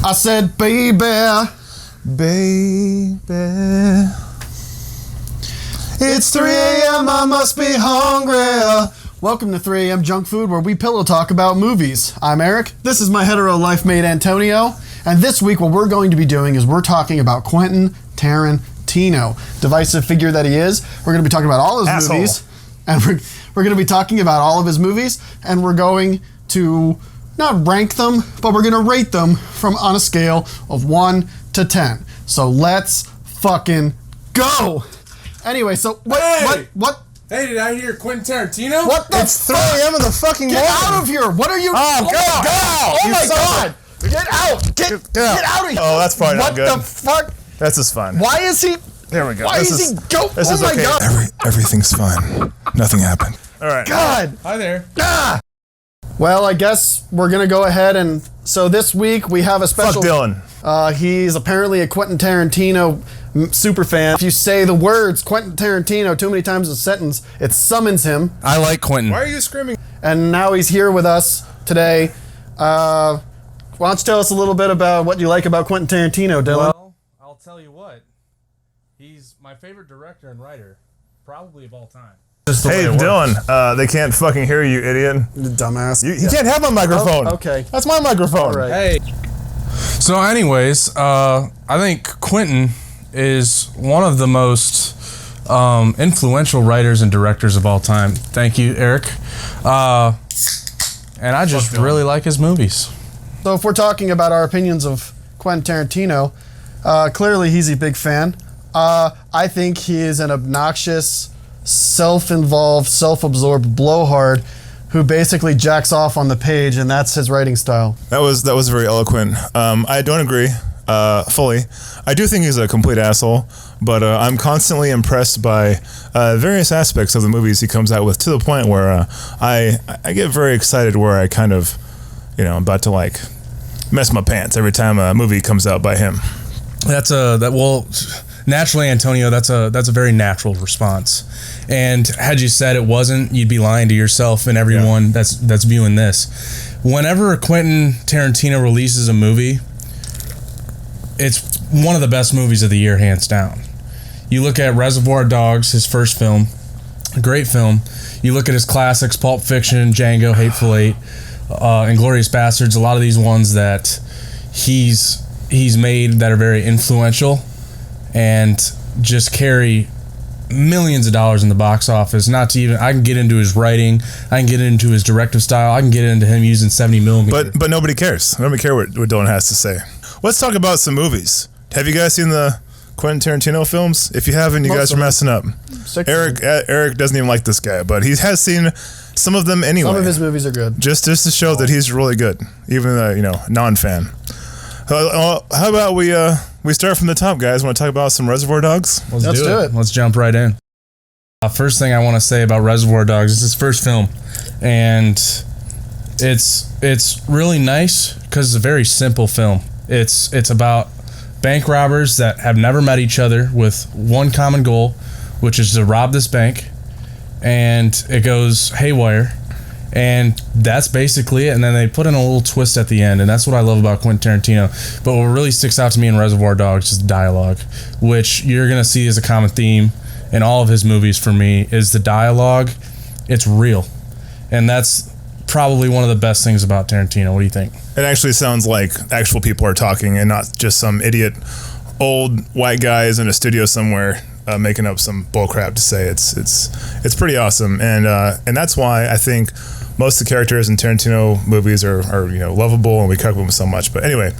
I said, baby. It's 3 a.m. I must be hungry. Welcome to 3 a.m. Junk Food, where we pillow talk about movies. I'm Eric. This is my hetero life mate Antonio. And this week what we're going to be doing is we're talking about Quentin Tarantino. Divisive figure that he is. We're going to be talking about all his movies. And we're going to be talking about all of his movies. And we're going to not rank them, but we're going to rate them on a scale of 1 to 10. So let's fucking go. Anyway, so what? Hey, did I hear Quentin Tarantino? What the It's 3 a.m. in the fucking morning. Get out of here! What are you? Oh, God! Oh my God! Get out! Get out of here! Oh, that's probably not good. What the fuck? That's just fun. Why is he? There we go. Why is he go? This Oh is my okay. God! Everything's fine. Nothing happened. All right. God! Hi there. Ah! Well, I guess we're gonna go ahead and so this week we have a special. Fuck Dylan. He's apparently a Quentin Tarantino super fan. If you say the words Quentin Tarantino too many times in a sentence, it summons him. I like Quentin. Why are you screaming? And now he's here with us today. Why don't you tell us a little bit about what you like about Quentin Tarantino, Dylan? Well, I'll tell you what. He's my favorite director and writer, probably of all time. Hey, Dylan. They can't fucking hear you, idiot. Dumbass. You can't have my microphone. Oh, okay. That's my microphone. All right. Hey. So, anyways, I think Quentin is one of the most influential writers and directors of all time. Thank you, Eric. And I just really like his movies. So if we're talking about our opinions of Quentin Tarantino, clearly he's a big fan. I think he is an obnoxious, self-involved, self-absorbed blowhard who basically jacks off on the page, and that's his writing style. That was very eloquent. I don't agree fully. I do think he's a complete asshole, but I'm constantly impressed by various aspects of the movies he comes out with, to the point where I get very excited, where I kind of, I'm about to like mess my pants every time a movie comes out by him. Naturally, Antonio, that's a very natural response. And had you said it wasn't, you'd be lying to yourself and everyone that's viewing this. Whenever Quentin Tarantino releases a movie, it's one of the best movies of the year, hands down. You look at Reservoir Dogs, his first film, a great film. You look at his classics, Pulp Fiction, Django, Hateful Eight, Inglourious Bastards, a lot of these ones that he's made that are very influential and just carry millions of dollars in the box office. I can get into his writing, I can get into his directive style, I can get into him using 70 millimeter. But nobody cares. Nobody cares what Dylan has to say. Let's talk about some movies. Have you guys seen the Quentin Tarantino films? If you haven't, you guys are messing up. Eric doesn't even like this guy, but he has seen some of them anyway. Some of his movies are good. Just to show that he's really good, even non-fan. How about we start from the top, guys? Want to talk about some Reservoir Dogs? Let's do it. Let's jump right in. First thing I want to say about Reservoir Dogs is his first film, and it's really nice because it's a very simple film. It's about bank robbers that have never met each other with one common goal, which is to rob this bank, and it goes haywire. And that's basically it. And then they put in a little twist at the end, and that's what I love about Quentin Tarantino. But what really sticks out to me in Reservoir Dogs is the dialogue, which you're going to see as a common theme in all of his movies for me, is the dialogue. It's real. And that's probably one of the best things about Tarantino. What do you think? It actually sounds like actual people are talking and not just some idiot old white guys in a studio somewhere making up some bullcrap to say. It's pretty awesome. And that's why I think most of the characters in Tarantino movies are lovable, and we cover them so much. But anyway,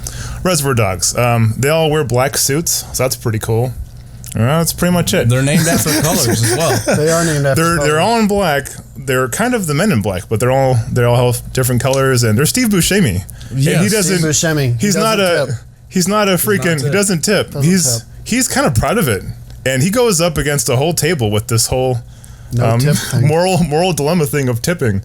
Reservoir Dogs. They all wear black suits, so that's pretty cool. That's pretty much it. They're named after colors as well. They are named after colors. They're all in black. They're kind of the Men in Black, but they all have different colors, and they're Steve Buscemi. Yeah, he doesn't. Steve Buscemi. He's not a freaking. He doesn't tip. He's kind of proud of it, and he goes up against a whole table with this whole tip thing. moral dilemma thing of tipping.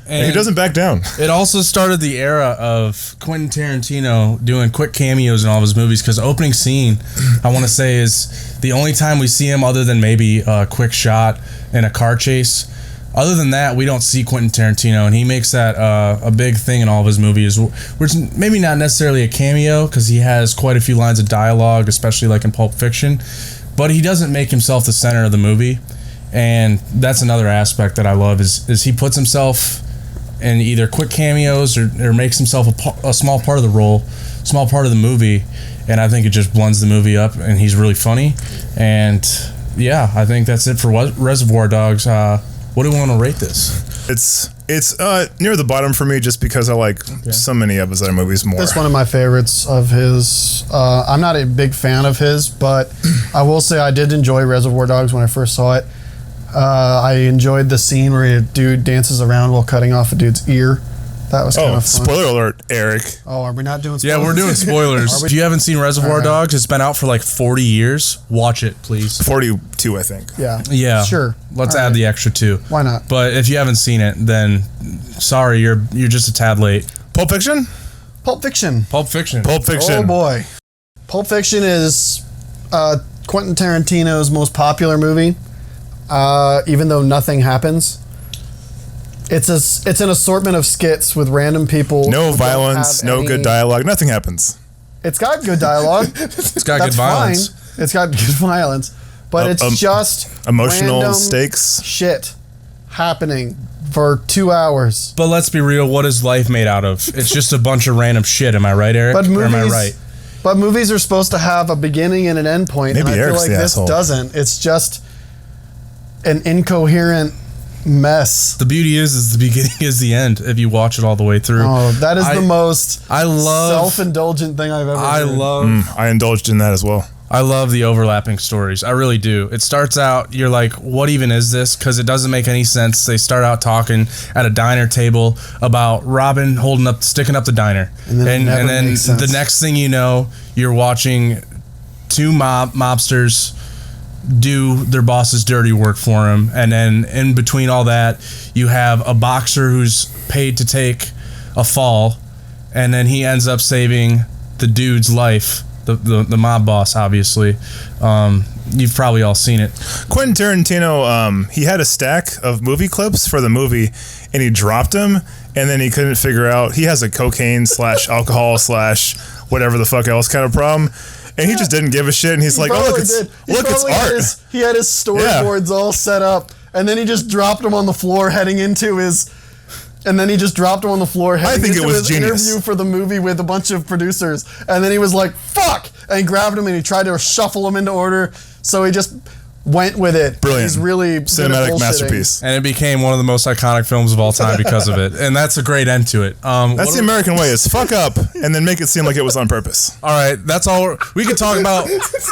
And he doesn't back down. It also started the era of Quentin Tarantino doing quick cameos in all of his movies, because opening scene, I want to say, is the only time we see him other than maybe a quick shot in a car chase. other than that, we don't see Quentin Tarantino, and he makes that a big thing in all of his movies, which maybe not necessarily a cameo because he has quite a few lines of dialogue, especially like in Pulp Fiction, but he doesn't make himself the center of the movie, and that's another aspect that I love is he puts himself in either quick cameos or makes himself a small part of the role, small part of the movie, and I think it just blends the movie up, and he's really funny, and yeah, I think that's it for Reservoir Dogs. What do we want to rate this? It's near the bottom for me just because I like so many of his other movies more. That's one of my favorites of his. I'm not a big fan of his, but I will say I did enjoy Reservoir Dogs when I first saw it. I enjoyed the scene where a dude dances around while cutting off a dude's ear. That was kind of fun. Spoiler alert, Eric. Oh, are we not doing spoilers? Yeah, we're doing spoilers. If you haven't seen Reservoir Dogs, it's been out for like 40 years. Watch it, please. 42, I think. Yeah. Yeah. Sure. Let's add the extra 2. Why not? But if you haven't seen it, then sorry, you're just a tad late. Pulp Fiction? Pulp Fiction. Pulp Fiction. Pulp Fiction. Oh, boy. Pulp Fiction is Quentin Tarantino's most popular movie, even though nothing happens. It's an assortment of skits with random people. No violence, no good dialogue, nothing happens. It's got good dialogue. It's got good violence. Fine. It's got good violence, but it's just emotional stakes shit happening for 2 hours. But let's be real, what is life made out of? It's just a bunch of random shit. Am I right, Eric? But movies, or am I right? But movies are supposed to have a beginning and an end point, Maybe and I Eric's feel like this doesn't. It's just an incoherent mess. The beauty is the beginning is the end if you watch it all the way through. Oh, that is the most self-indulgent thing I've ever heard. I indulged in that as well. I love the overlapping stories. I really do. It starts out, you're like, what even is this? Because it doesn't make any sense. They start out talking at a diner table about Robin sticking up the diner. And then the next thing you know, you're watching 2 mobsters do their boss's dirty work for him, and then in between all that you have a boxer who's paid to take a fall, and then he ends up saving the dude's life, the mob boss, obviously. You've probably all seen it. Quentin Tarantino, he had a stack of movie clips for the movie, and he dropped them, and then he couldn't figure out, he has a cocaine / alcohol / whatever the fuck else kind of problem. And he just didn't give a shit, and he's like, "Oh, it's art." He had his storyboards all set up, and then he just dropped them on the floor heading into his. And then he just dropped him on the floor heading into his interview for the movie with a bunch of producers. And then he was like, "Fuck!" And he grabbed him and he tried to shuffle them into order. So he just went with it. Brilliant. He's really cinematic masterpiece. And it became one of the most iconic films of all time because of it. And that's a great end to it. That's the American way: is fuck up and then make it seem like it was on purpose. All right, that's all. We could talk about.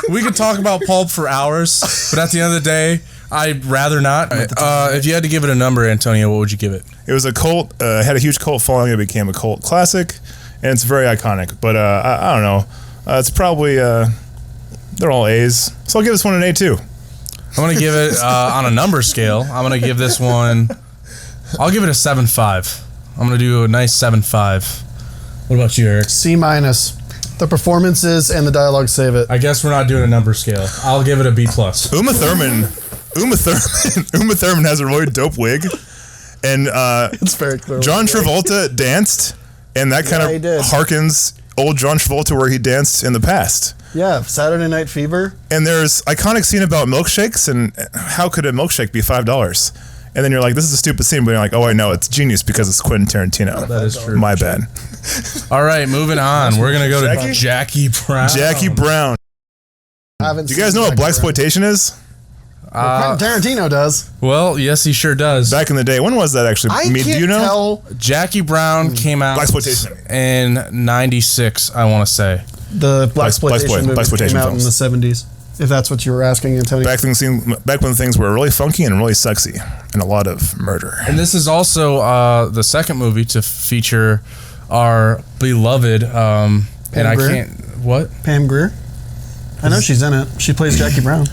We could talk about Pulp for hours, but at the end of the day, I'd rather not. If you had to give it a number, Antonio, what would you give it? It was a cult. Had a huge cult following. It became a cult classic, and it's very iconic. But I don't know. It's probably they're all A's, so I'll give this one an A too. I'm going to give it, on a number scale, I'm going to give this one, I'll give it a 7.5. I'm going to do a nice 7.5. What about you, Eric? C-. The performances and the dialogue save it. I guess we're not doing a number scale. I'll give it a B+. Uma Thurman has a really dope wig. And it's very clear. John Travolta danced, and that kind of harkens old John Travolta where he danced in the past. Yeah, Saturday Night Fever. And there's iconic scene about milkshakes, and how could a milkshake be $5? And then you're like, this is a stupid scene, but you're like, oh, I know, it's genius because it's Quentin Tarantino. That is true. My bad. All right, moving on. We're going to go to Jackie Brown. Jackie Brown. Do you guys know what blaxploitation is? Quentin Tarantino does. Well, yes, he sure does. Back in the day. When was that actually? Do you know? Jackie Brown came out in 96, I want to say. The blaxploitation movie came out in the 70s, if that's what you were asking, Antonio. Back when things were really funky and really sexy, and a lot of murder. And this is also the second movie to feature our beloved, Pam Grier? Pam Grier? I know she's in it. She plays Jackie Brown.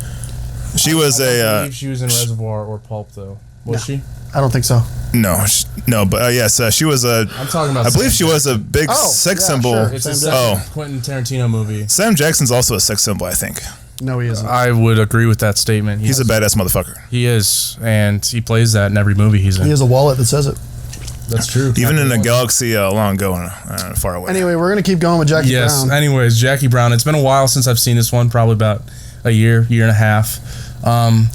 She was I believe she was in Reservoir or Pulp, though. Was she? I don't think so. No, but yes, she was a. I'm talking about. I believe she was a big sex symbol. Sure. It's a Quentin Tarantino movie. Sam Jackson's also a sex symbol, I think. No, he isn't. I would agree with that statement. He's a badass motherfucker. He is, and he plays that in every movie he's in. He has a wallet that says it. That's true. Even in a galaxy long ago and far away. Anyway, we're going to keep going with Jackie Brown. Anyways, Jackie Brown. It's been a while since I've seen this one, probably about a year and a half.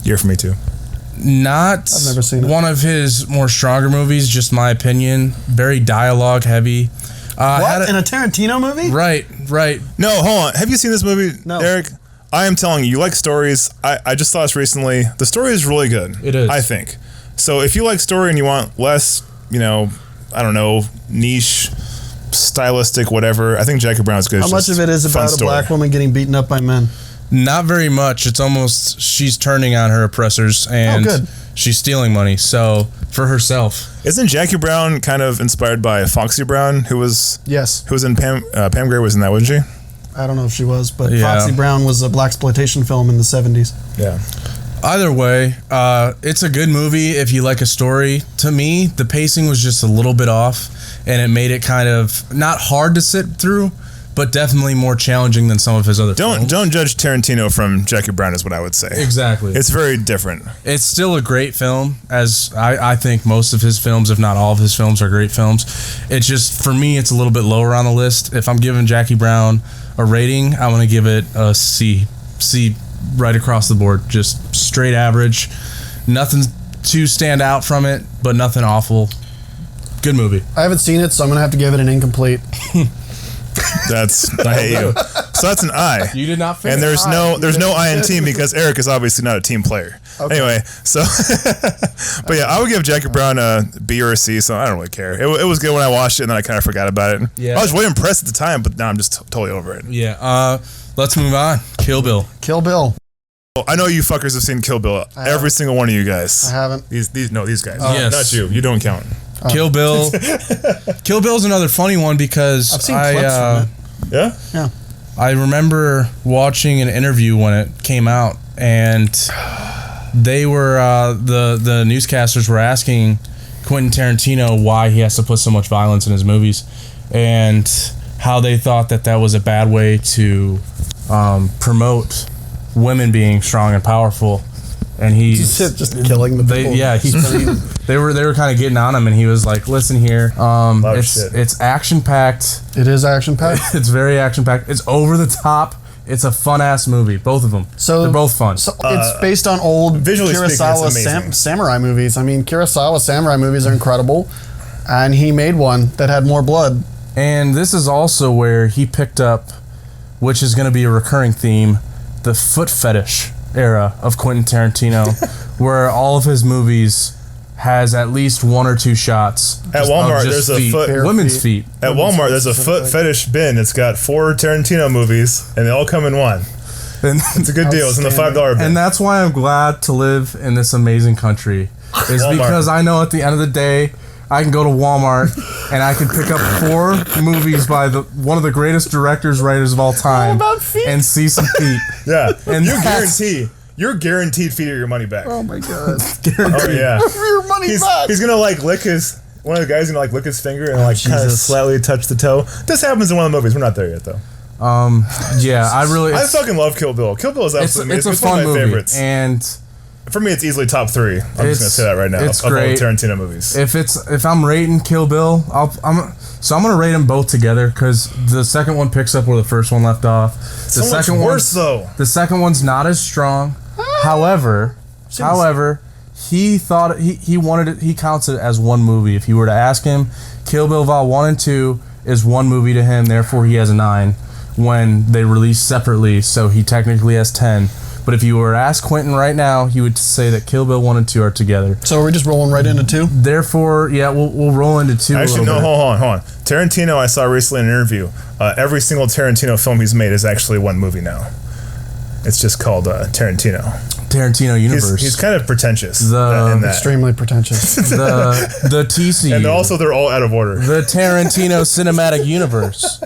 Year for me too. I've never seen it. One of his more stronger movies, just my opinion. Very dialogue heavy. What? In a Tarantino movie? Right. No, hold on. Have you seen this movie, No. Eric? I am telling you, you like stories. I just saw this recently. The story is really good. It is. I think. So if you like story and you want less, I don't know, niche, stylistic, whatever, I think Jackie Brown is good. How much of it is about a black woman getting beaten up by men? Not very much. It's almost she's turning on her oppressors and she's stealing money. So for herself. Isn't Jackie Brown kind of inspired by Foxy Brown, who was in Pam Grier was in that, wasn't she? I don't know if she was, but Foxy Brown was a blaxploitation film in the 70s. Yeah. Either way, it's a good movie if you like a story. To me, the pacing was just a little bit off, and it made it kind of not hard to sit through, but definitely more challenging than some of his other films. Don't judge Tarantino from Jackie Brown is what I would say. Exactly. It's very different. It's still a great film, as I think most of his films, if not all of his films, are great films. It's just, for me, it's a little bit lower on the list. If I'm giving Jackie Brown a rating, I want to give it a C. C right across the board. Just straight average. Nothing to stand out from it, but nothing awful. Good movie. I haven't seen it, so I'm going to have to give it an incomplete. I hate you. So that's an I. You did not finish. And there's no I in team because Eric is obviously not a team player. Okay. Anyway, so but yeah, I would give Jackie Brown a B or a C. So I don't really care. It was good when I watched it, and then I kind of forgot about it. Yeah. I was really impressed at the time, but now I'm just totally over it. Yeah. Let's move on. Kill Bill. Kill Bill. I know you fuckers have seen Kill Bill. Every single one of you guys. I haven't. These guys. Yes. Not you. You don't count. Kill Bill. Kill Bill's another funny one because I've seen clips from it. Yeah? Yeah. I remember watching an interview when it came out, and they were the newscasters were asking Quentin Tarantino why he has to put so much violence in his movies, and how they thought that was a bad way to promote women being strong and powerful. And he's just killing the people. They were kind of getting on him, and he was like, "Listen here, it's action packed. It is action packed. It's very action packed. It's over the top. It's a fun ass movie. Both of them. So they're both fun. So it's based on old Kurosawa samurai movies. I mean, Kurosawa samurai movies are incredible, and he made one that had more blood. And this is also where he picked up, which is going to be a recurring theme, the foot fetish era of Quentin Tarantino, where all of his movies has at least one or two shots. At Walmart, there's women's feet. At Walmart, there's a foot fetish bin. It's got 4 Tarantino movies, and they all come in one. And it's a good deal. It's in the $5 bin. And that's why I'm glad to live in this amazing country. Is because I know at the end of the day, I can go to Walmart and I can pick up 4 movies by one of the greatest directors, writers of all time, and see some feet. Yeah, and you're guaranteed feet or your money back. Oh my god! Oh yeah, your money back. He's gonna one of the guys gonna lick his finger and kind of slightly touch the toe. This happens in one of the movies. We're not there yet though. Yeah, I fucking love Kill Bill. Kill Bill is absolutely it's a fun one of my movie, favorites. and for me, it's easily top 3. I'm just gonna say that right now. It's of great. All Tarantino movies. If I'm rating Kill Bill, I'm gonna rate them both together because the second one picks up where the first one left off. The second one's worse though. The second one's not as strong. However, he thought he wanted it. He counts it as one movie. If you were to ask him, Kill Bill Vol 1 and 2 is one movie to him. Therefore, he has a 9 when they release separately. So he technically has 10. But if you were to ask Quentin right now, he would say that Kill Bill 1 and 2 are together. So we're just rolling right into 2? Therefore, yeah, we'll roll into 2. Actually, no, hold on. Tarantino, I saw recently in an interview, every single Tarantino film he's made is actually one movie now. It's just called Tarantino. Tarantino universe. He's kind of pretentious. In that. Extremely pretentious. the TCU. And also they're all out of order. The Tarantino cinematic universe.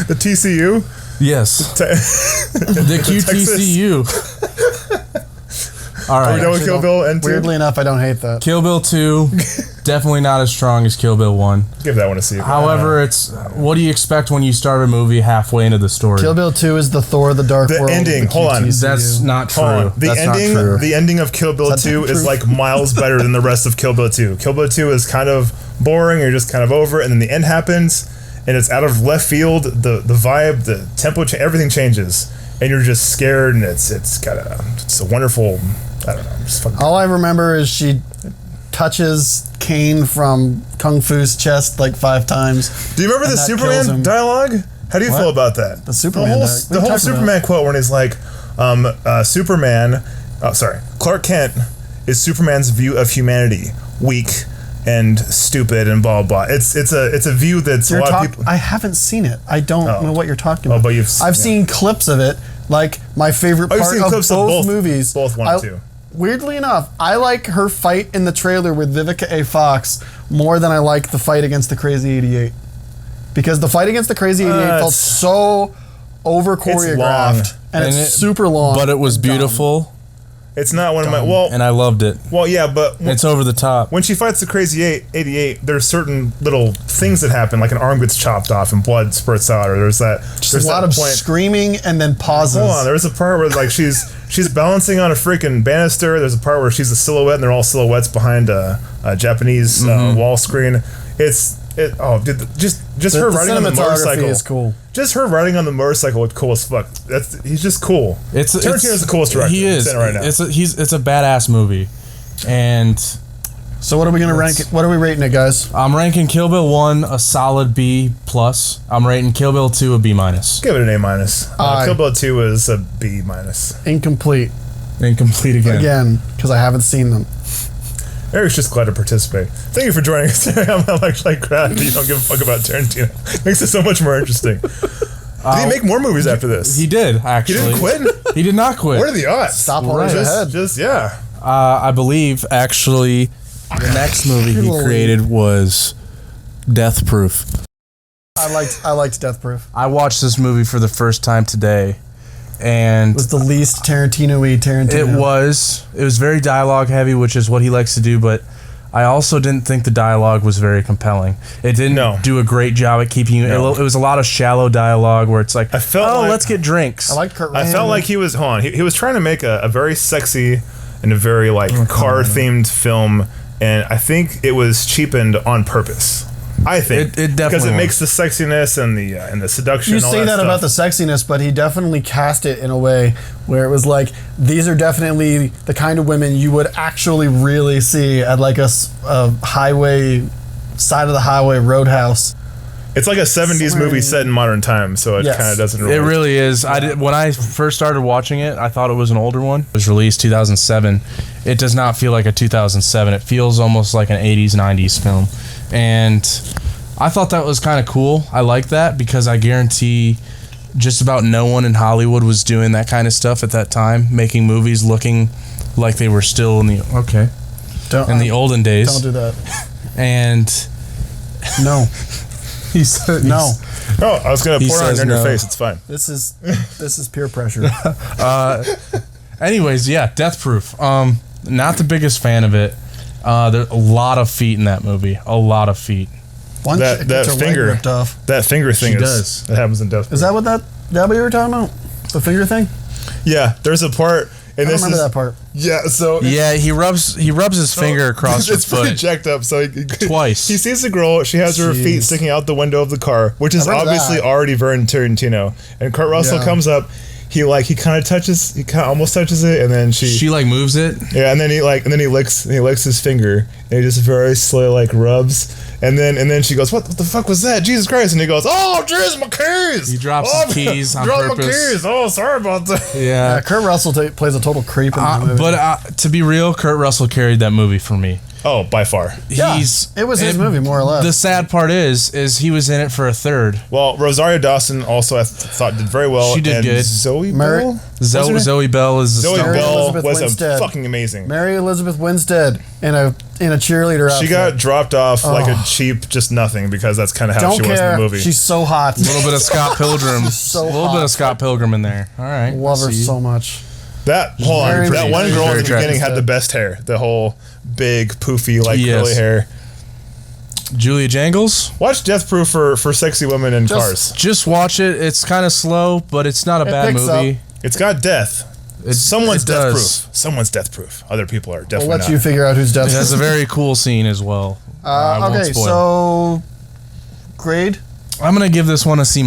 The TCU? Yes. The QTCU. All right. Are we done with Kill Bill and 2? Weirdly enough, I don't hate that. Kill Bill 2. Definitely not as strong as Kill Bill 1. Give that one a sequel. However, it's what do you expect when you start a movie halfway into the story? Kill Bill 2 is the Thor: The Dark The World. ending, of the hold on. QTCU. That's not true. Hold on. The ending of Kill Bill Is that 2 the is truth? like miles better than the rest of Kill Bill 2. Kill Bill 2 is kind of boring, you're just kind of over it, and then the end happens, and it's out of left field. The vibe, the tempo, everything changes, and you're just scared, and it's a wonderful. I don't know. Just fucking, All I remember is she touches Kane from Kung Fu's chest like 5 times. do you remember the that kills him. Superman dialogue? How do you What? feel about that? The Superman The dialogue? whole, What the are you whole talking Superman quote when he's like, Clark Kent is Superman's view of humanity, weak and stupid and blah blah. It's a view that's a lot of people. I haven't seen it. I don't know what you're talking about. but I've seen clips of it. Like my favorite you've part seen of clips both, of both movies. both 1 and 2. Weirdly enough, I like her fight in the trailer with Vivica A. Fox more than I like the fight against the Crazy 88. Because the fight against the Crazy 88 felt it's- so over choreographed long. and it's super long. But it was and dumb. beautiful, It's not one of my and I loved it. yeah, but It's over the top. when she fights the Crazy 88, there's certain little things that happen, like an arm gets chopped off and blood spurts out, or there's that. Just there's a lot that of point. screaming and then pauses. Hold on, there's a part where like she's balancing on a freaking banister. There's a part where she's a silhouette, and they're all silhouettes behind a Japanese wall screen. Just her riding on the motorcycle is cool. Just her riding on the motorcycle looked cool as fuck. He's just cool. Tarantino's the coolest director. He is I'm saying it right now. It's a badass movie, and So what are we gonna rank it? What are we rating it, guys? I'm ranking Kill Bill 1 a solid B plus. I'm rating Kill Bill 2 a B minus. Give it an A minus. Aye. Kill Bill 2 is a B minus. Incomplete Incomplete again. because I haven't seen them. Eric's just glad to participate. Thank you for joining us today. I'm actually glad that you don't give a fuck about Tarantino. Makes it so much more interesting. Did he make more movies after this? He did He actually. didn't quit? He did not quit. What are the odds? Stop Right. holding your head. Yeah. I believe actually the next movie he Holy. created was Death Proof. I liked Death Proof. I watched this movie for the first time today, and It was the least Tarantino-y Tarantino. it was very dialogue heavy, which is what he likes to do, but I also didn't think the dialogue was very compelling. It didn't do a great job at keeping you. No. It was a lot of shallow dialogue where it's like, I felt like- let's get drinks. I liked Kurt I Russell. felt like he was, hold on, he was trying to make a very sexy and a very like car-themed film, and I think it was cheapened on purpose. I think It definitely because it was. makes the sexiness and the seduction. You and all say that stuff. about the sexiness, but he definitely cast it in a way where it was like, these are definitely the kind of women you would actually really see at like a highway, side of the highway roadhouse. It's like a 70s Sorry. movie set in modern times, so it Yes. kind of doesn't. It really is. When I first started watching it, I thought it was an older one. It was released 2007. It does not feel like a 2007. It feels almost like an 80s, 90s film. And I thought that was kind of cool. I like that because I guarantee just about no one in Hollywood was doing that kind of stuff at that time, making movies looking like they were still in the the olden days. Don't do that. And No. he said No. Oh, I was gonna He pour it says on your no. face. It's fine. This is peer pressure. Anyways, yeah, Death Proof. Not the biggest fan of it. There's a lot of feet in that movie. A lot of feet. One That chick gets her leg finger, ripped off. that finger thing She is does. that happens in Death Proof. Is that what what you were talking about? The finger thing? Yeah, there's a part, and I don't this remember is that part. yeah. So Yeah, he rubs his finger across her it's pretty foot. jacked up. So Twice. he sees the girl. She has her feet Jeez. sticking out the window of the car, which is I remember obviously that. already very Tarantino. And Kurt Russell Yeah. comes up. He kind of almost touches it, and then She like moves it. yeah, and then he licks his finger, and he just very slowly like rubs, and then she goes, what the fuck was that? Jesus Christ! And he goes, oh, jeez, my keys. He drops his keys on dropped my purpose. keys. Oh, sorry about that. Yeah. Kurt Russell plays a total creep in the movie. But to be real, Kurt Russell carried that movie for me. Oh, by far. Yeah, it was his movie, more or less. The sad part is he was in it for a third. Well, Rosario Dawson also I thought did very well. She did and good. Zoe Mary- Bell. What's her name? Zoe Bell is the Zoe star. Mary Bell Elizabeth was Winstead. fucking amazing. Mary Elizabeth Winstead in a cheerleader outfit. She got dropped off like a cheap just nothing because that's kind of how Don't she was in care. the movie. She's so hot. A little bit of Scott Pilgrim. so a little hot. bit of Scott Pilgrim in there. All right. Love her See. so much. That very that one pretty. girl Very at the beginning attractive. had the best hair. The whole big poofy like Yes. curly hair. Julia Jangles. Watch Death Proof for sexy women in cars. Just watch it. It's kind of slow, but it's not a bad movie. It's got death. Someone's death proof. Someone's death proof. Other people are definitely I'll let you figure out who's death proof. It has a very cool scene as well. Okay, so grade? I'm going to give this one a C-.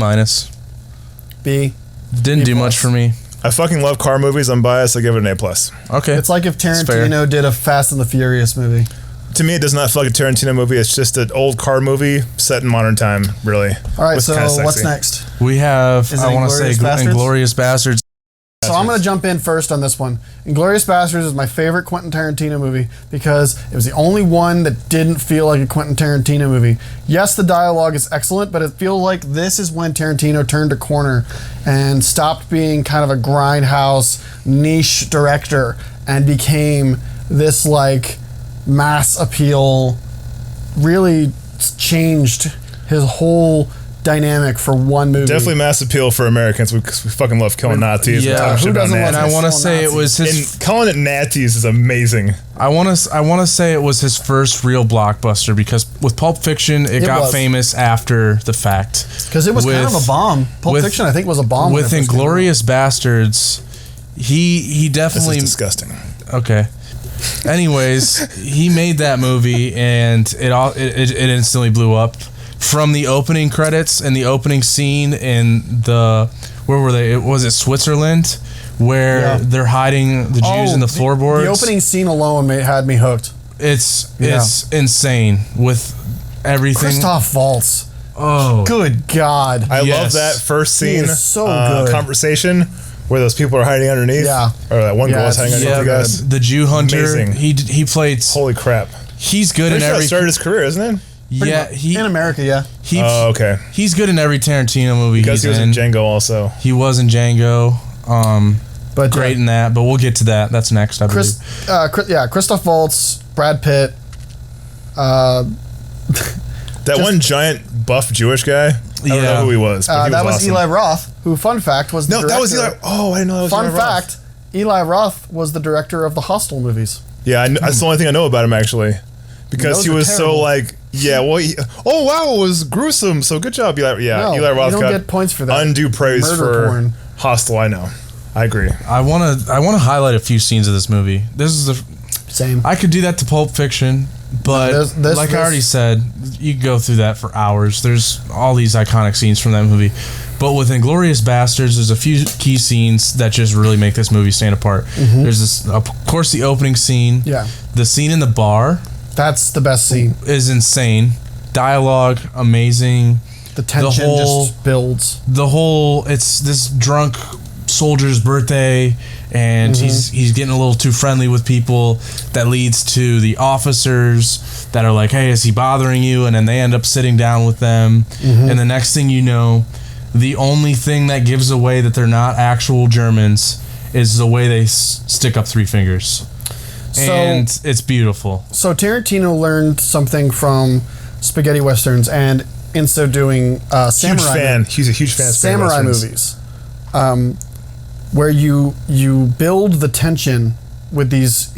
B. Didn't do much for me. I fucking love car movies. I'm biased. I give it an A+. Okay. It's like if Tarantino did a Fast and the Furious movie. To me, it does not feel like a Tarantino movie. It's just an old car movie set in modern time, really. All right, so what's next? We have, I want to say, Inglourious Bastards. So I'm going to jump in first on this one. Inglourious Bastards is my favorite Quentin Tarantino movie because it was the only one that didn't feel like a Quentin Tarantino movie. Yes, the dialogue is excellent, but it feels like this is when Tarantino turned a corner and stopped being kind of a grindhouse niche director and became this like mass appeal, really changed his whole dynamic for one movie. Definitely mass appeal for Americans. We fucking love killing Nazis. Yeah, who doesn't love? And I want to say it was his. And calling it Nazis is amazing. I want to say it was his first real blockbuster because with Pulp Fiction, it got famous after the fact. Because it was kind of a bomb. Pulp Fiction, I think, was a bomb. With Inglourious Bastards, he definitely. This is disgusting. Okay. Anyways, he made that movie and it instantly blew up. From the opening credits and the opening scene in where were they? Was it Switzerland? Where they're hiding the Jews in the floorboards. The opening scene alone had me hooked. It's insane with everything. Christoph Waltz. Oh, good God! I love that first scene. So good. Conversation where those people are hiding underneath. Yeah, or that one girl is hiding underneath. You guys. The Jew hunter. Amazing. He played. Holy crap! He's good in every. That started his career, isn't it? Yeah, in America, yeah. Okay. He's good in every Tarantino movie. Because he was in Django also. He was in Django. But great in that. But we'll get to that. That's next, I believe. Christoph Waltz, Brad Pitt. That one giant buff Jewish guy. I don't know who he was. But that was awesome. Eli Roth, who, fun fact, was the director. That was Eli. Oh, I didn't know that was Eli Roth. Fun fact, Eli Roth was the director of the Hostel movies. Yeah, that's the only thing I know about him, actually. Because he was so like, oh wow, it was gruesome. So good job, Eli. Yeah, Eli Roth you don't get points for that. Undue praise for porn. Hostel. I know, I agree. I want to highlight a few scenes of this movie. This is the same. I could do that to Pulp Fiction, but I already said, you can go through that for hours. There's all these iconic scenes from that movie. But with Inglourious Bastards, there's a few key scenes that just really make this movie stand apart. Mm-hmm. There's this, of course, the opening scene. Yeah. The scene in the bar. That's the best scene. Is insane. Dialogue, amazing. The tension just builds. It's this drunk soldier's birthday, and he's getting a little too friendly with people. That leads to the officers that are like, hey, is he bothering you? And then they end up sitting down with them. And the next thing you know, the only thing that gives away that they're not actual Germans is the way they stick up three fingers. And it's beautiful. So Tarantino learned something from spaghetti westerns, and in so doing, samurai. He's a huge fan of samurai movies, where you build the tension with these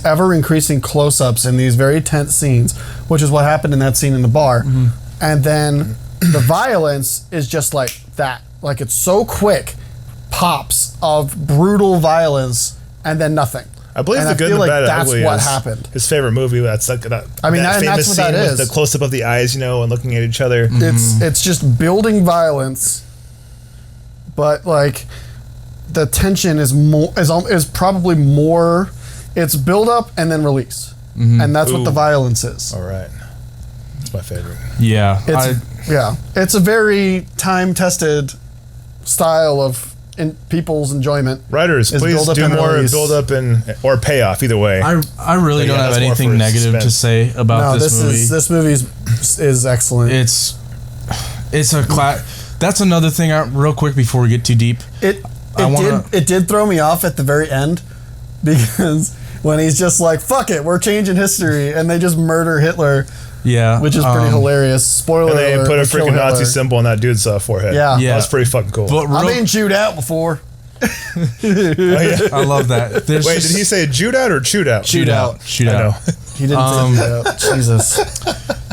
ever increasing close-ups and these very tense scenes, which is what happened in that scene in the bar, and then the violence is just like that. Like, it's so quick, pops of brutal violence, and then nothing. I believe The Good, the Bad, and that's Ugly what is happened. His favorite movie. That's like that. I mean, that famous that's what scene that with is. the close up of the eyes, and looking at each other. It's just building violence, but like the tension is probably more. It's build up and then release, and that's what the violence is. All right, it's my favorite. Yeah, it's a very time tested style of people's enjoyment. Writers, please do more build up or payoff. Either way, I really don't have anything negative to say about this movie. This movie is excellent. It's a that's another thing. Real quick before we get too deep, it did throw me off at the very end, because when he's just like, "Fuck it, we're changing history," and they just murder Hitler. Yeah, which is pretty hilarious. Spoiler alert. And they put a freaking Nazi symbol on that dude's forehead. Yeah. That was pretty fucking cool. But I've been chewed out before. I love that. Wait, did he say Jewed out or chewed out? Chewed out. I know. He didn't say Jewed out. Jesus.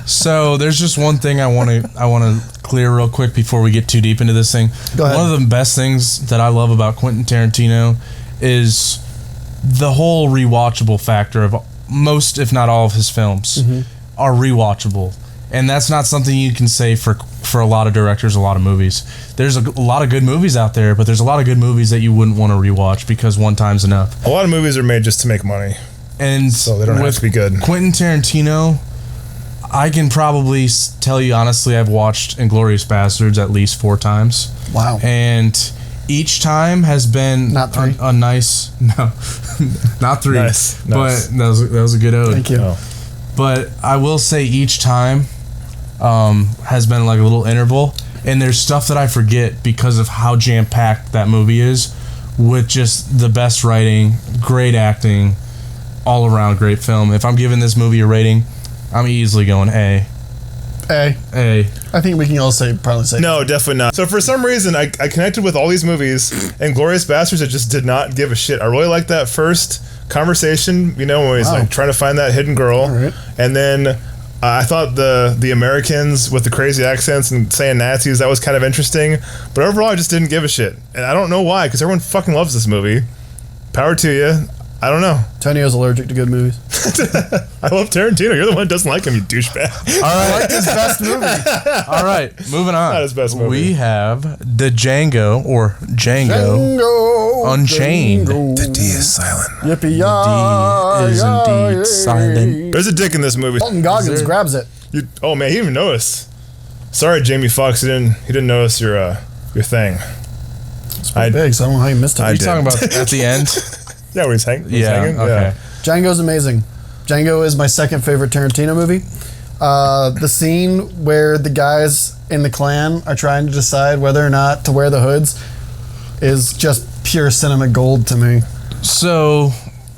So there's just one thing I want to clear real quick before we get too deep into this thing. Go ahead. One of the best things that I love about Quentin Tarantino is the whole rewatchable factor of most, if not all, of his films are rewatchable. And that's not something you can say for a lot of directors, a lot of movies. There's a lot of good movies out there, but there's a lot of good movies that you wouldn't want to rewatch because one time's enough. A lot of movies are made just to make money. And so they don't have to be good. Quentin Tarantino, I can probably tell you honestly, I've watched Inglourious Bastards at least 4 times. Wow. And each time has been not 3. A nice, no, not 3. Nice. But that was a good ode. Thank you. Oh. But I will say each time has been like a little interval, and there's stuff that I forget because of how jam-packed that movie is, with just the best writing, great acting, all around great film. If I'm giving this movie a rating, I'm easily going A. I think we can all probably say no, definitely not. So for some reason, I connected with all these movies, and Glorious Bastards, I just did not give a shit. I really liked that first conversation, when he's like trying to find that hidden girl, right. And then I thought the Americans with the crazy accents and saying Nazis, that was kind of interesting, but overall I just didn't give a shit, and I don't know why, because everyone fucking loves this movie. Power to you. I don't know. Tonio's allergic to good movies. I love Tarantino. You're the one who doesn't like him, you douchebag. All right. I like his best movie. All right, moving on. Not his best movie. We have the Django Unchained. The D is silent. Yippee D is indeed silent. There's a dick in this movie. Walton Goggins grabs it. Oh man, he didn't even notice. Sorry, Jamie Foxx, he didn't notice your thing. It's pretty big, so I don't know how you missed it. Are you talking about at the end? Yeah, where he's hanging. Okay. Yeah. Django's amazing. Django is my second favorite Tarantino movie. The scene where the guys in the clan are trying to decide whether or not to wear the hoods is just pure cinema gold to me. So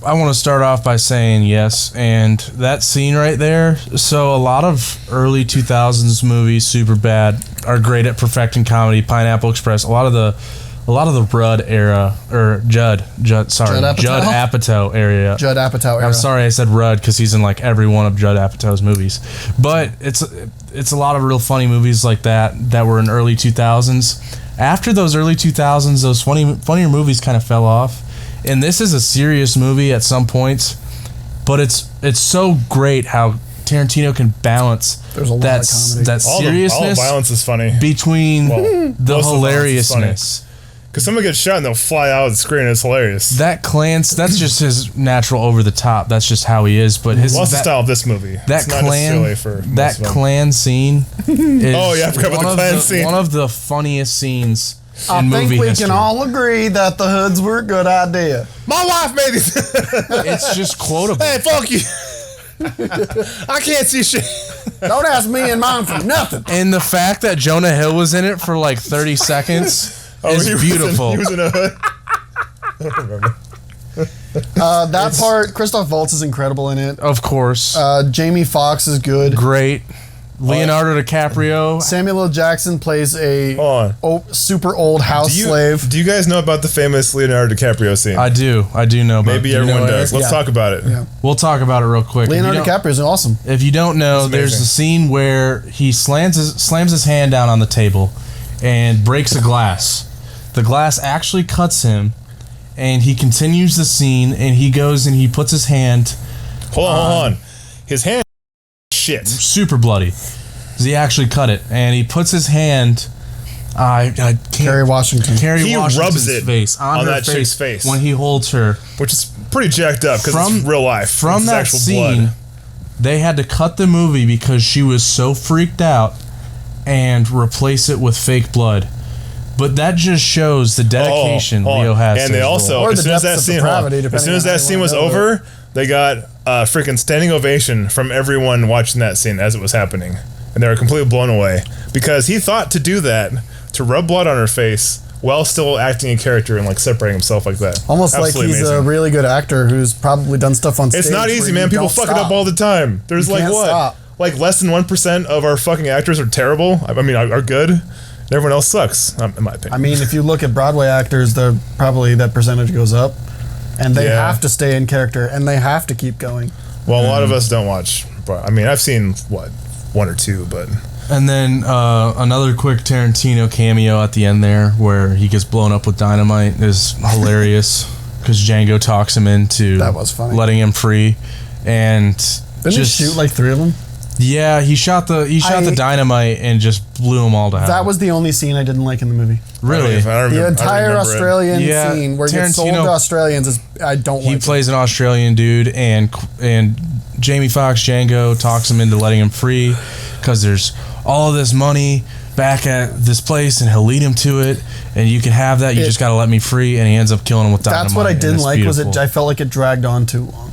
I want to start off by saying yes, and that scene right there. So a lot of early 2000s movies, Superbad, are great at perfecting comedy. Pineapple Express, a lot of the Rudd era, or Judd Apatow area. Judd Apatow era. I'm sorry I said Rudd because he's in like every one of Judd Apatow's movies. But it's a lot of real funny movies like that were in early 2000s. After those early 2000s, those funnier movies kind of fell off. And this is a serious movie at some points, but it's so great how Tarantino can balance There's a lot of comedy. that seriousness all violence is funny between the hilariousness. Because someone gets shot and they'll fly out of the screen. It's hilarious. That's just his natural over the top. That's just how he is. But What's the style of this movie? That clan scene is I forgot about the clan scene. One of the funniest scenes I in movie think we history. can all agree that the hoods were a good idea. My wife made it. It's just quotable. Hey, fuck you. I can't see shit. Don't ask me and mine for nothing. And the fact that Jonah Hill was in it for like 30 seconds is beautiful. He was in a hood. I don't remember. That part, Christoph Waltz is incredible in it. Of course. Jamie Foxx is good. Great. Leonardo DiCaprio. Samuel L. Jackson plays a super old house Do slave. you guys know about the famous Leonardo DiCaprio scene? I do know about it. Maybe everyone does. Let's talk about it. Yeah. We'll talk about it real quick. Leonardo DiCaprio is awesome. If you don't know, there's a scene where he slams his hand down on the table and breaks a glass. The glass actually cuts him, and he continues the scene, and he goes and he puts his hand. Hold on. His hand shit. Super bloody. He actually cut it, and he puts his hand. I can't. Kerry Washington. He rubs it face on that chick's face when he holds her, which is pretty jacked up because it's real life. From that actual scene, blood. they had to cut the movie because she was so freaked out and replace it with fake blood. But that just shows the dedication Leo has. And to they his also, role. as soon as that scene was over, they got a freaking standing ovation from everyone watching that scene as it was happening. And they were completely blown away because he thought to do that, to rub blood on her face while still acting in character and like separating himself like that. Almost Absolutely like he's amazing. a really good actor who's probably done stuff on stage. It's not easy, man. People fuck it up all the time. There's You like can't what? stop. Like less than 1% of our fucking actors are terrible. I mean, are good. And everyone else sucks, in my opinion. I mean, if you look at Broadway actors, they're probably that percentage goes up, and they have to stay in character, and they have to keep going. Well, a lot of us don't watch. But I mean, I've seen one or two, but. And then another quick Tarantino cameo at the end there where he gets blown up with dynamite is hilarious because Django talks him into That was funny. letting him free. And Didn't he shoot like 3 of them? Yeah, he shot the dynamite and just blew them all to hell. That was the only scene I didn't like in the movie. Really? The entire Australian Yeah, scene where he gets sold Tarantino- to Australians is I don't He like. plays an Australian dude, and Jamie Foxx Django talks him into letting him free because there's all of this money back at this place, and he'll lead him to it, and you can have that. You just got to let me free, and he ends up killing him with dynamite. That's what I didn't like. Beautiful. Was it? I felt like it dragged on too long.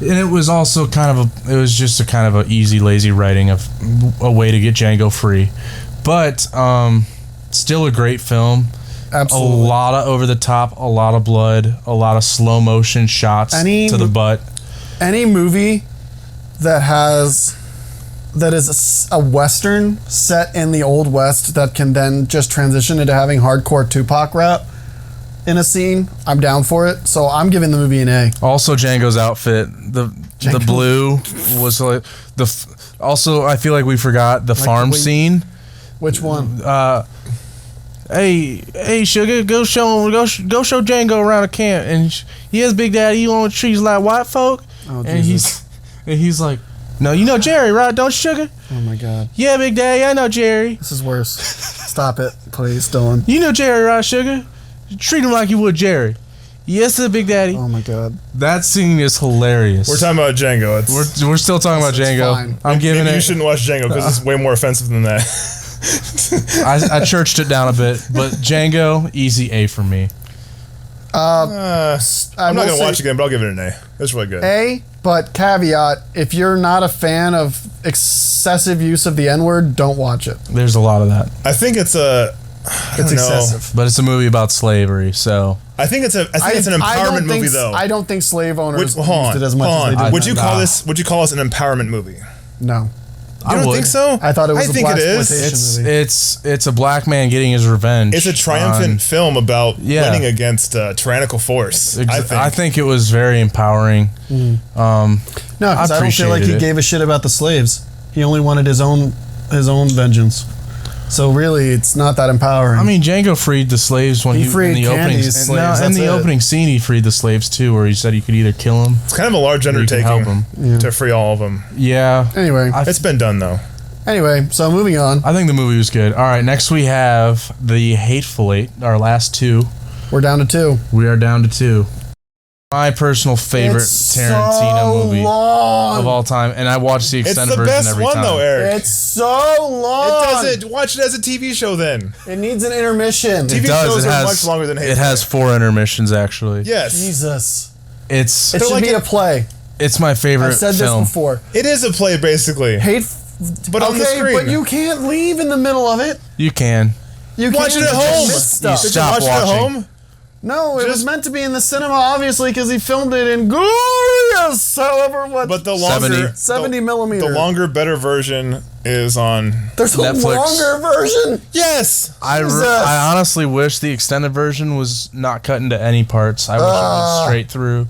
And it was also it was just a kind of a easy, lazy writing of a way to get Django free, but still a great film. Absolutely. A lot of over the top, a lot of blood, a lot of slow motion shots to the butt. Any movie that is a Western set in the Old West that can then just transition into having hardcore Tupac rap in a scene, I'm down for it. So I'm giving the movie an A. Also, Django's outfit, the blue was like also, I feel like we forgot the farm scene. Which one? Hey, sugar, go show Django around the camp, and yes, Big Daddy, you want trees like white folk? Oh, and Jesus. he's like, no, you know Jerry, right? Don't sugar? Oh my God. Yeah, Big Daddy, I know Jerry. This is worse. Stop it, please, Dylan. You know Jerry, right, sugar? Treat him like you would Jerry. Yes, sir, Big Daddy. Oh my God. That scene is hilarious. We're talking about Django. We're still talking about Django. fine. I'm giving Maybe it. you shouldn't watch Django because it's way more offensive than that. I churched it down a bit, but Django, easy A for me. I'm not gonna watch it again, but I'll give it an A. It's really good. A, but caveat: if you're not a fan of excessive use of the N-word, don't watch it. There's a lot of that, I think it's It's excessive. but it's a movie about slavery, so I think it's an empowerment movie, though. I don't think slave owners used Hold it as much as they on. did. Would you call this an empowerment movie? No. You don't think so? I thought it was a think it is. blaxploitation movie. It's a black man getting his revenge. It's a triumphant film about Yeah. winning against tyrannical force. I think it was very empowering. No, because I don't feel like he appreciated it. gave a shit about the slaves. He only wanted his own vengeance. So really, it's not that empowering. I mean, Django freed the slaves when He in freed the opening. Candy's slaves, In that's the it. opening scene, he freed the slaves too, where he said you could either kill them. It's kind of a large you can help undertaking to free all of them. Yeah. Anyway. It's been done, though. So moving on. I think the movie was good. All right, next we have The Hateful Eight, our last two. We're down to 2. We are down to 2. My personal favorite Tarantino movie of all time, and I watched the It's extended the version best every one, time. though, Eric. It's so long. Watch it as a TV show, then. It needs an intermission. TV shows are much longer than Hateful It has 4 intermissions, actually. Yes. Jesus. It should be a play. It's my favorite I've said film. this before. It is a play, basically. But on the screen. But you can't leave in the middle of it. You can. You Watch can't it at just home. miss stuff. Did you Stop watch it at watching. home? No, it was meant to be in the cinema, obviously, because he filmed it in glorious, however much. But the longer 70 millimeter. The longer, better version is on. There's a Netflix. longer version. Yes. I honestly wish the extended version was not cut into any parts. I wish it was straight through.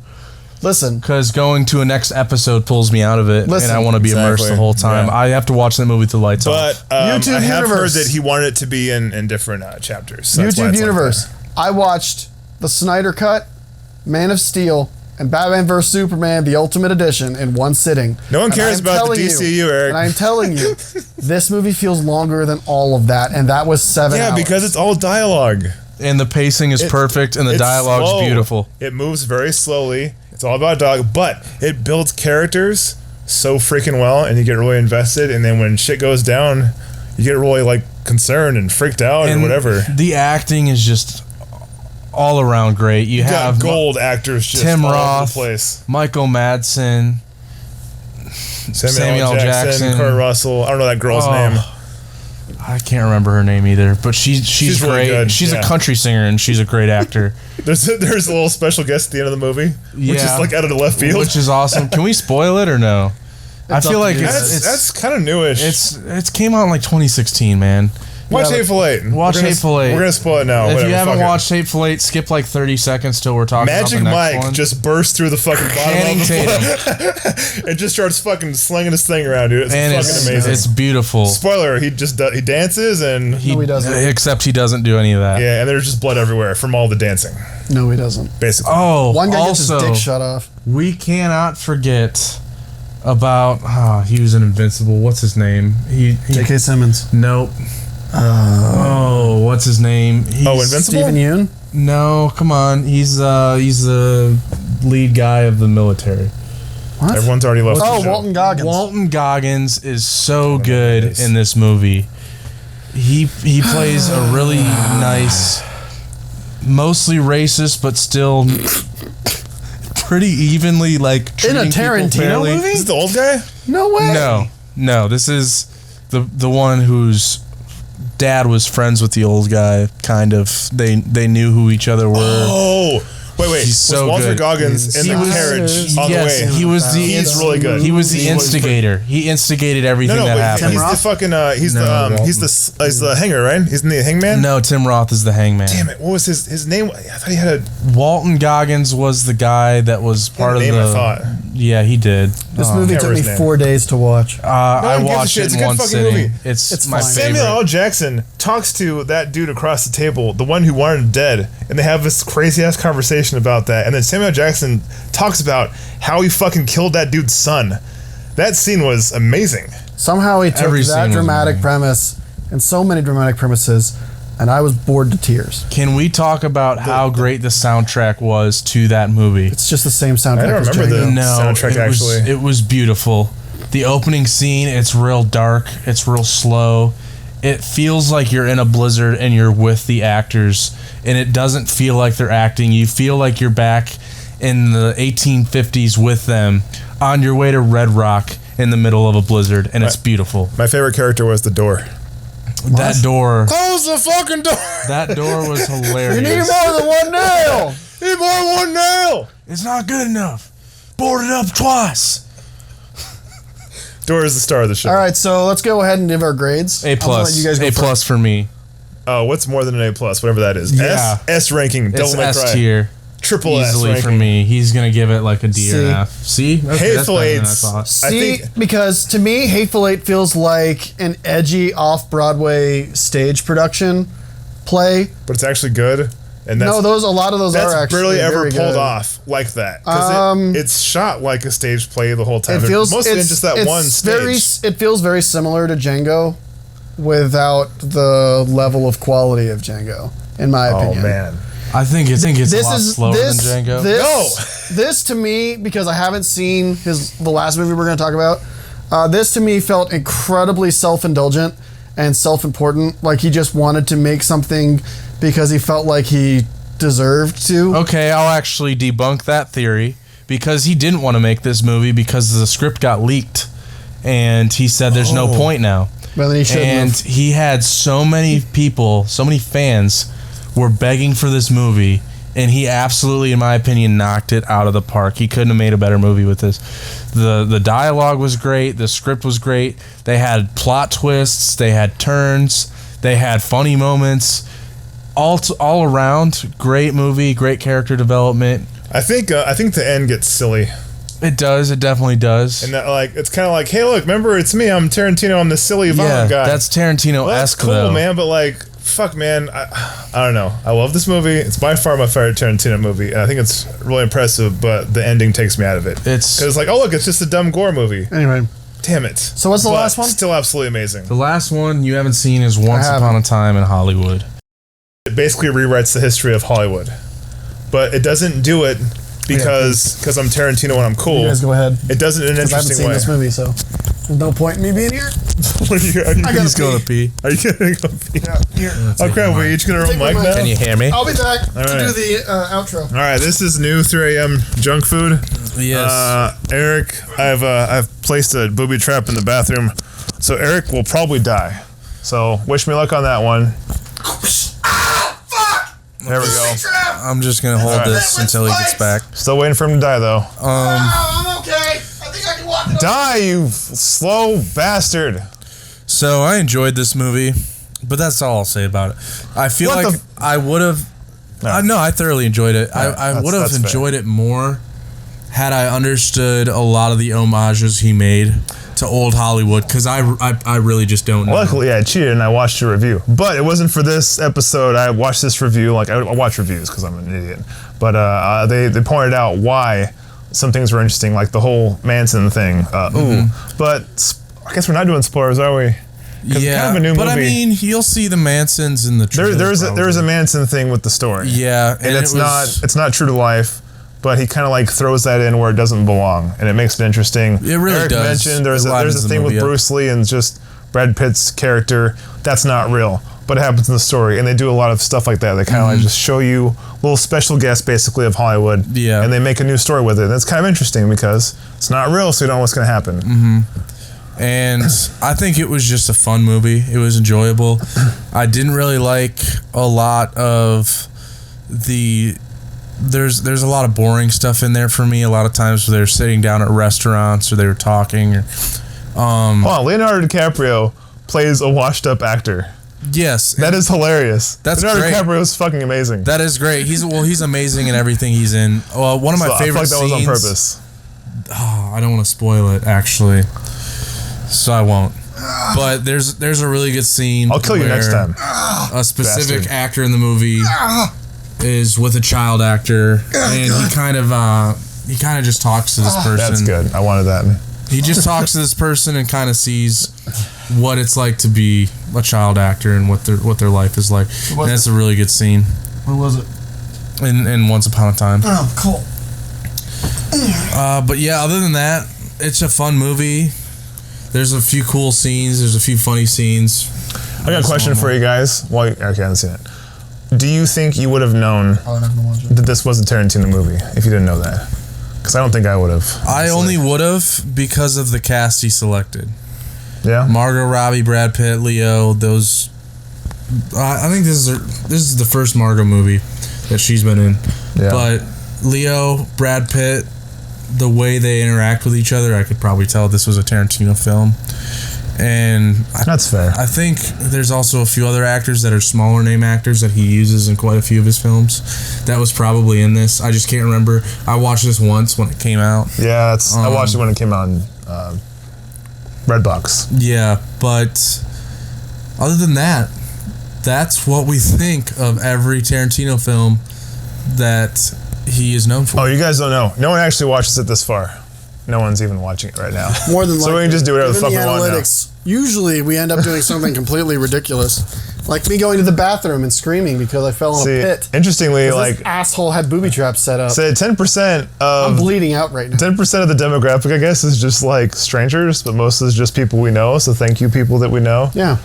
Listen, Because going to a next episode pulls me out of it, Listen. and I want to be immersed Exactly. the whole time. Yeah. I have to watch that movie with the lights off. But YouTube I have universe. heard that he wanted it to be in different chapters. So that's why YouTube it's like universe. that. I watched the Snyder Cut, Man of Steel, and Batman vs Superman: The Ultimate Edition in one sitting. No one And cares I'm about the telling you- DCU, Eric. And I'm telling you, this movie feels longer than all of that, and that was 7 Yeah, hours. because it's all dialogue. And the pacing is perfect, and the It's dialogue's slow. beautiful. It moves very slowly. It's all about dialogue, but it builds characters so freaking well, and you get really invested. And then when shit goes down, you get really like concerned and freaked out and whatever. The acting is just all around great. You You got have gold actors just Tim all over Roth, the place. Michael Madsen, Samuel L. Jackson, Kurt Russell. I don't know that girl's name. I can't remember her name either, but she's really great. good, She's yeah. a country singer, and she's a great actor. There's a little special guest at the end of the movie, which is Yeah. like out of the left field. Which is awesome. Can we spoil it or no? I It's feel up like to you. it's That's kind of newish. it came out in like 2016, man. Watch Hateful Eight. Watch Hateful Eight. We're gonna spoil it now. If Whatever, you haven't fuck it. watched Hateful Eight, skip like 30 seconds till we're talking Magic about the next Mike one. just bursts through the fucking bottom Channing of the Tatum. and just starts fucking slinging his thing around, dude. It's fucking amazing. It's beautiful. Spoiler: he dances and No, he doesn't. Except he doesn't do any of that. yeah, and there's just blood everywhere from all the dancing, No, he doesn't. basically. Oh, One guy gets his also, dick shut off. we cannot forget about he was in Invincible. What's his name? He J.K. Simmons. Nope. What's his name? Invincible? Stephen Yeun. No, come on. He's the lead guy of the military. What? Everyone's already left. Oh, the show. Walton Goggins. Walton Goggins is so good in this movie. He plays a really nice, mostly racist, but still pretty evenly like In a treating people Tarantino fairly. movie? Is it the old guy? No way. No. This is the one whose dad was friends with the old guy. Kind of. They knew who each other were. Oh, wait. He's Was so Walter good. Goggins in He the was- carriage on Yes, the way? he was the He's really good. He was the instigator. He instigated everything No, that wait, happened. he's the fucking he's the hanger, right? He's the hangman. No, Tim Roth is the hangman. Damn it! What was his name? I thought he had a Walton Goggins was the guy that was part of name. the. I thought. Yeah, he did. This movie can't took remember me his name. 4 days to watch. I one gives a watched shit. it It's in a good one fucking sitting. movie. It's my fine. favorite. Samuel L. Jackson talks to that dude across the table, the one who wanted him dead, and they have this crazy ass conversation about that. And then Samuel L. Jackson talks about how he fucking killed that dude's son. That scene was amazing. Somehow he took Every scene that was dramatic amazing. premise and so many dramatic premises, and I was bored to tears. Can we talk about how great the soundtrack was to that movie? It's just the same soundtrack I don't as remember Django. the- No, soundtrack, actually. it was beautiful. The opening scene, it's real dark, it's real slow. It feels like you're in a blizzard and you're with the actors, and it doesn't feel like they're acting. You feel like you're back in the 1850s with them on your way to Red Rock in the middle of a blizzard, and it's beautiful. My favorite character was the door. That door, Close the fucking door. that door was hilarious. You need more than one nail! Need more than one nail. It's not good enough. Board it up twice. Door is the star of the show. All right, so let's go ahead and give our grades. A I'm gonna let plus. you guys go A first. plus for me. Oh, what's more than an A plus? Whatever that is. Yeah. S ranking. It's Devil May S Cry. tier. Triple S Easily ranking. for me. He's gonna give it like a D or C. an F. See, okay, that's Hateful better than I Eight's- thought. I See, think- because to me, Hateful Eight feels like an edgy off-Broadway stage production play. But it's actually good. And that's, No, a lot of those that's are actually barely ever very pulled good. off like that. Because it's shot like a stage play the whole time. It feels Mostly in it's- just that it's one very, stage. it feels very similar to Django, without the level of quality of Django, in my Oh, opinion. man. I think it's a lot slower than Django. This to me, because I haven't seen the last movie we're going to talk about. This to me felt incredibly self-indulgent and self-important. Like he just wanted to make something because he felt like he deserved to. Okay, I'll actually debunk that theory because he didn't want to make this movie because the script got leaked, and he said there's no point now. But then he shouldn't And have. he had so many people, so many fans were begging for this movie, and he absolutely, in my opinion, knocked it out of the park. He couldn't have made a better movie with this. The dialogue was great, the script was great. They had plot twists, they had turns, they had funny moments. All around, great movie, great character development. I think the end gets silly. It does, it definitely does. And that, like, it's kind of like, hey, look, remember, it's me. I'm Tarantino. I'm the silly violent guy. that's Tarantino-esque, Well, that's cool, though. man. But like, fuck, man. I don't know. I love this movie. It's by far my favorite Tarantino movie, and I think it's really impressive. But the ending takes me out of it. It's Because like, oh look, it's just a dumb gore movie. Anyway, Damn it. so what's the last one? Still absolutely amazing. the last one you haven't seen is Once Upon a Time in Hollywood. It basically rewrites the history of Hollywood, but it doesn't do it because I'm Tarantino and I'm cool. You guys go ahead. It does it in an Because I haven't interesting seen way. this movie, so there's no point in me being here. He's going to pee. Are you gonna go pee? Yeah, here. Oh crap, we're each gonna roll Take my mic mic. now? Can you hear me? I'll be back to right. do the outro. Alright, this is new 3 a.m. junk food. Yes. Eric, I've placed a booby trap in the bathroom. So Eric will probably die. So wish me luck on that one. There we go. I'm just going to hold this until he gets back. Still waiting for him to die though. I'm okay. I think I can walk it Die, you slow bastard. So I enjoyed this movie. But that's all I'll say about it. I feel What like the I would have. No, I thoroughly enjoyed it. I would have enjoyed it more had I understood a lot of the homages he made to old Hollywood, because I really just don't know. Luckily, I cheated and I watched a review, but it wasn't for this episode. I watched this review. Like I watch reviews because I'm an idiot, but they pointed out why some things were interesting, like the whole Manson thing. But I guess we're not doing spoilers, are we? Yeah, it's kind of a new movie. I mean, you'll see the Mansons in the trailer. There's a Manson thing with the story. Yeah, and it's not true to life. But he kind of like throws that in where it doesn't belong, and it makes it interesting. It really Eric does. mentioned there's a thing with Bruce Lee and just Brad Pitt's character. That's not real, but it happens in the story, and they do a lot of stuff like that. They kind of like just show you little special guests, basically, of Hollywood. Yeah. And they make a new story with it. And it's kind of interesting because it's not real, so you don't know what's going to happen. And I think it was just a fun movie. It was enjoyable. I didn't really like a lot of the... There's a lot of boring stuff in there for me. A lot of times where they're sitting down at restaurants or they were talking. Leonardo DiCaprio plays a washed-up actor. Yes, that is hilarious. That's Leonardo great. DiCaprio is fucking amazing. That is great. He's amazing in everything he's in. One of my favorite scenes. I feel like that was on purpose. Oh, I don't want to spoil it actually, so I won't. But there's a really good scene. I'll kill you next time. A specific actor in the movie is with a child actor, and he kind of just talks to this person. That's good. I wanted that. He just talks to this person and kind of sees what it's like to be a child actor and what their life is like. And that's a really good scene. Where was it? In Once Upon a Time. Oh, cool. But yeah, other than that, it's a fun movie. There's a few cool scenes. There's a few funny scenes. I got a question for you guys. Well, okay, I haven't seen it. Do you think you would have known that this was a Tarantino movie if you didn't know that? Because I don't think I would have. I only would have because of the cast he selected. Yeah. Margot Robbie, Brad Pitt, Leo. Those. I think this is the first Margot movie that she's been in. Yeah. But Leo, Brad Pitt, the way they interact with each other, I could probably tell this was a Tarantino film. And that's fair. I think there's also a few other actors that are smaller name actors that he uses in quite a few of his films. That was probably in this. I just can't remember. I watched this once when it came out. Yeah, I watched it when it came out in Redbox. Yeah, but other than that, that's what we think of every Tarantino film that he is known for. Oh, you guys don't know. No one actually watches it this far. No one's even watching it right now. More than likely. So we can just do whatever the fuck we want now. Usually we end up doing something completely ridiculous. Like me going to the bathroom and screaming because I fell in a pit. Interestingly, this asshole had booby traps set up. Say 10% of... I'm bleeding out right now. 10% of the demographic, I guess, is just like strangers, but most is just people we know, so thank you, people that we know. Yeah.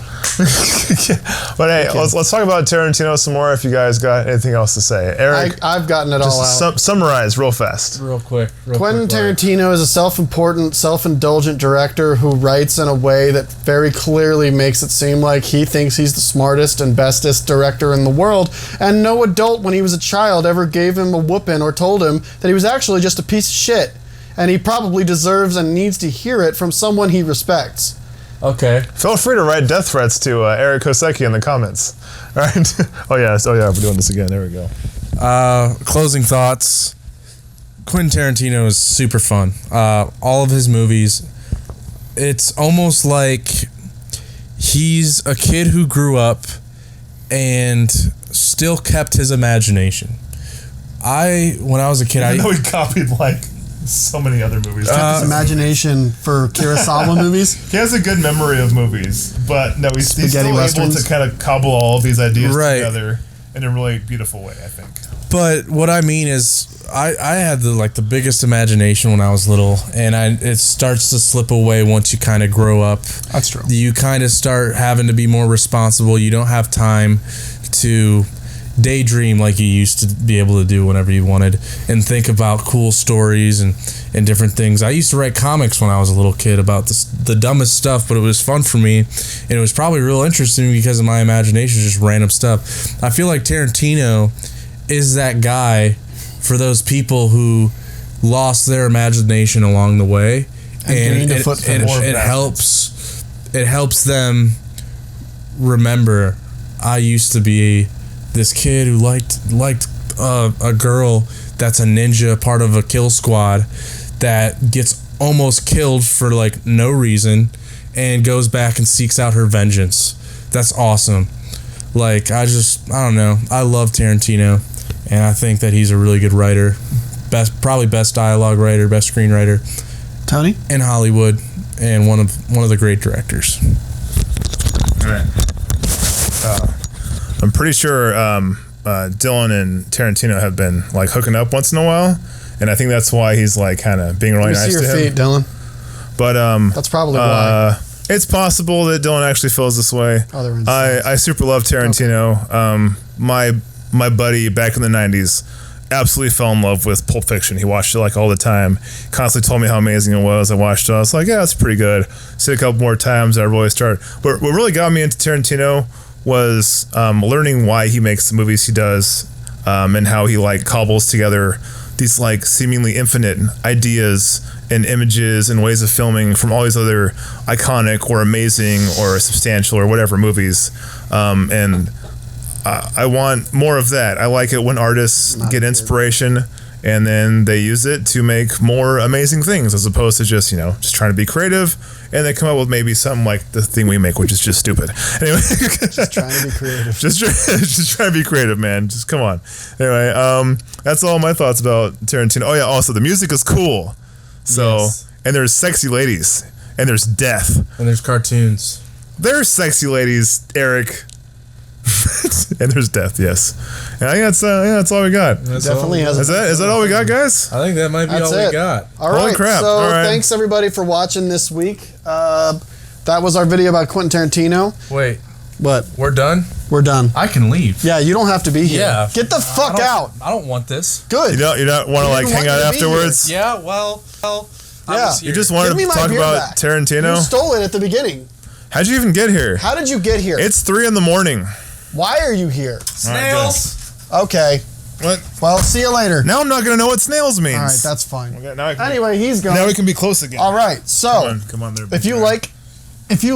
But hey, let's talk about Tarantino some more if you guys got anything else to say. Eric, I've gotten it all out. Summarize real fast. Real quick. Quentin Tarantino is a self-important, self-indulgent director who writes in a way that very clearly makes it seem like he thinks he's the smartest and bestest director in the world, and no adult when he was a child ever gave him a whooping or told him that he was actually just a piece of shit, and he probably deserves and needs to hear it from someone he respects. Okay. Feel free to write death threats to Eric Kosecki in the comments. All right. Oh yeah, we're doing this again. There we go. Closing thoughts. Quentin Tarantino is super fun. All of his movies, it's almost like he's a kid who grew up and still kept his imagination. When I was a kid, I know he copied like so many other movies. Kept his imagination for Kurosawa movies. He has a good memory of movies, but no, he's still Westerns. able to kind of cobble all of these ideas together in a really beautiful way, I think. But what I mean is, I had the biggest imagination when I was little, and it starts to slip away once you kind of grow up. That's true. You kind of start having to be more responsible. You don't have time to daydream like you used to be able to do whenever you wanted, and think about cool stories and different things. I used to write comics when I was a little kid about the dumbest stuff, but it was fun for me, and it was probably real interesting because of my imagination, just random stuff. I feel like Tarantino is that guy for those people who lost their imagination along the way, and it helps them remember I used to be this kid who liked a girl that's a ninja, part of a kill squad, that gets almost killed for like no reason and goes back and seeks out her vengeance. That's awesome. Like, I don't know. I love Tarantino, and I think that he's a really good writer. Probably best dialogue writer, best screenwriter. Tony? In Hollywood, and one of the great directors. All right. I'm pretty sure Dylan and Tarantino have been like hooking up once in a while, and I think that's why he's like kind of being really nice to him. See your feet, Dylan. But that's probably why. It's possible that Dylan actually feels this way. Oh, they're insane. I super love Tarantino. Okay. My buddy back in the 90s absolutely fell in love with Pulp Fiction. He watched it like all the time. Constantly told me how amazing it was. I watched it. I was like, yeah, it's pretty good. See it a couple more times. I really started. What really got me into Tarantino was learning why he makes the movies he does, and how he like cobbles together these like seemingly infinite ideas and images and ways of filming from all these other iconic or amazing or substantial or whatever movies. And I want more of that. I like it when artists get inspiration and then they use it to make more amazing things, as opposed to just trying to be creative and they come up with maybe something like the thing we make, which is just stupid. Anyway, just trying to be creative. just trying to be creative, man. Just come on. Anyway, that's all my thoughts about Tarantino. Oh yeah, also the music is cool. So yes. And there's sexy ladies and there's death and there's cartoons. There's sexy ladies, Eric. And there's death, yes. And I think that's all we got. Definitely has. Is that all we got, guys? I think that might be all we got. All right. Holy crap. So all right. Thanks everybody for watching this week. That was our video about Quentin Tarantino. Wait. What? We're done? We're done. I can leave. Yeah, you don't have to be here. Yeah. Get the fuck out. I don't want this. Good. You don't want to like hang out afterwards? Yeah, well. Yeah. You just wanted to talk about Tarantino? You stole it at the beginning. How'd you even get here? How did you get here? It's 3 a.m. Why are you here? Snails. Okay. What? Well, see you later. Now I'm not going to know what snails means. All right, that's fine. Okay, now anyway, he's gone. Now we can be close again. All right, so come on there. if you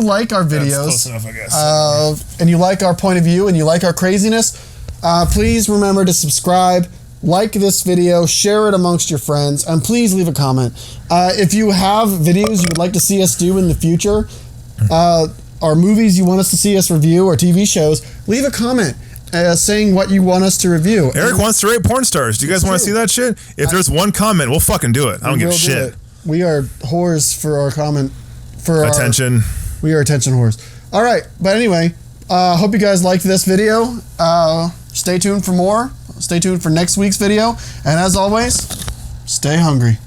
like our videos, that's close enough, I guess. And you like our point of view and you like our craziness, please remember to subscribe, like this video, share it amongst your friends, and please leave a comment. If you have videos you would like to see us do in the future, or movies you want us to see us review, or TV shows, leave a comment saying what you want us to review. Eric wants to rate porn stars. Do you guys want to see that shit? If there's one comment, we'll fucking do it. I don't give a shit. We are whores for our comment. For attention. We are attention whores. All right, but anyway, hope you guys liked this video. Stay tuned for more. Stay tuned for next week's video. And as always, stay hungry.